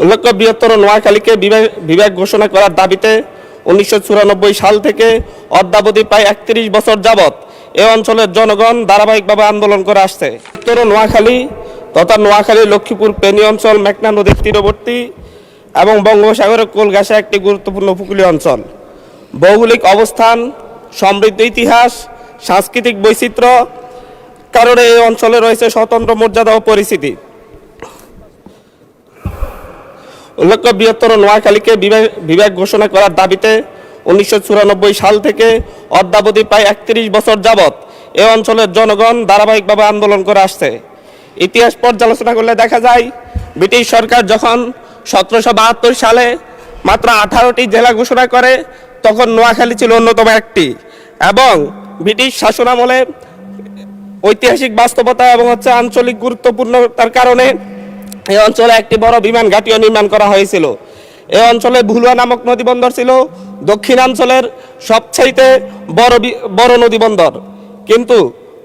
উল্লেখ্য, বৃহত্তর নোয়াখালীকে বিভাগ ঘোষণা করার দাবিতে 1994 সাল থেকে অদ্যাবধি প্রায় 31 বছর যাবৎ এ অঞ্চলের জনগণ ধারাবাহিকভাবে আন্দোলন করে আসছে। উত্তর নোয়াখালী তথা নোয়াখালী লক্ষ্মীপুর ফেনী অঞ্চল মেঘনা নদীর তীরবর্তী এবং বঙ্গোপসাগরের কোল ঘেঁষা একটি গুরুত্বপূর্ণ উপকূলীয় অঞ্চল। ভৌগোলিক অবস্থান, সমৃদ্ধ ইতিহাস, সাংস্কৃতিক বৈচিত্র্য কারণে এই অঞ্চলে রয়েছে স্বতন্ত্র মর্যাদা ও পরিচিতি। উল্লেখ্য, বৃহত্তর নোয়াখালীকে বিভাগ ঘোষণা করার দাবিতে 1994 সাল থেকে অদ্যাবধি প্রায় 31 বছর যাবৎ এ অঞ্চলের জনগণ ধারাবাহিকভাবে আন্দোলন করে আসছে। ইতিহাস পর্যালোচনা করলে দেখা যায়, ব্রিটিশ সরকার যখন 1772 সালে মাত্র 18টি জেলা ঘোষণা করে, তখন নোয়াখালী ছিল অন্যতম একটি। এবং ব্রিটিশ শাসনামলে ঐতিহাসিক বাস্তবতা এবং আঞ্চলিক গুরুত্বপূর্ণতার কারণে এই অঞ্চলে একটি বড় বিমান ঘাঁটিও নির্মাণ করা হয়েছিল। এই অঞ্চলে ভুলুয়া নামক নদীবন্দর ছিল দক্ষিণাঞ্চলের সবচাইতে বড় নদীবন্দর। কিন্তু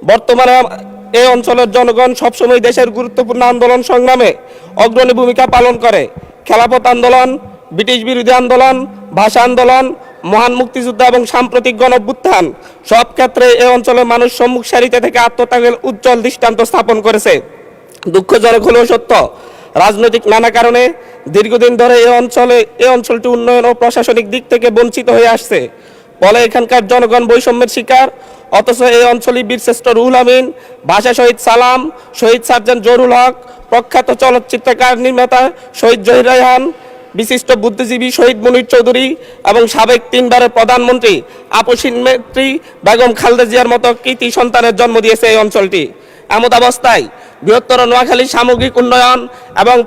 বর্তমানে এই অঞ্চলের জনগণ সবসময় দেশের গুরুত্বপূর্ণ আন্দোলন সংগ্রামে অগ্রণী ভূমিকা পালন করে। খেলাফত আন্দোলন, ব্রিটিশ বিরোধী আন্দোলন, ভাষা আন্দোলন, মহান মুক্তিযুদ্ধ এবং সাম্প্রতিক গণঅভ্যুত্থান সব ক্ষেত্রে এই অঞ্চলের মানুষ সম্মুখ সারিতে থেকে আত্মত্যাগের উজ্জ্বল দৃষ্টান্ত স্থাপন করেছে। দুঃখজনক হলেও সত্য, রাজনৈতিক নানা কারণে দীর্ঘদিন ধরে এই অঞ্চলটি উন্নয়ন ও প্রশাসনিক দিক থেকে বঞ্চিত হয়ে আসছে। ফলে এখানকার জনগণ বৈষম্যের শিকার। অথচ এই অঞ্চলে বীরশ্রেষ্ঠ রুহুল আমিন, ভাষা শহীদ সালাম, শহীদ সার্জেন্ট জহুরুল হক, প্রখ্যাত চলচ্চিত্রকার নির্মাতা শহীদ জহির রায়হান, বিশিষ্ট বুদ্ধিজীবী শহীদ মুনীর চৌধুরী এবং সাবেক 3 বারের প্রধানমন্ত্রী আপসীন নেত্রী বেগম খালেদা জিয়ার মতো কৃতি সন্তানের জন্ম দিয়েছে এই অঞ্চলটি। এমত অবস্থায় বৃহত্তর নোয়াখালী সামগ্রিক উন্নয়ন এবং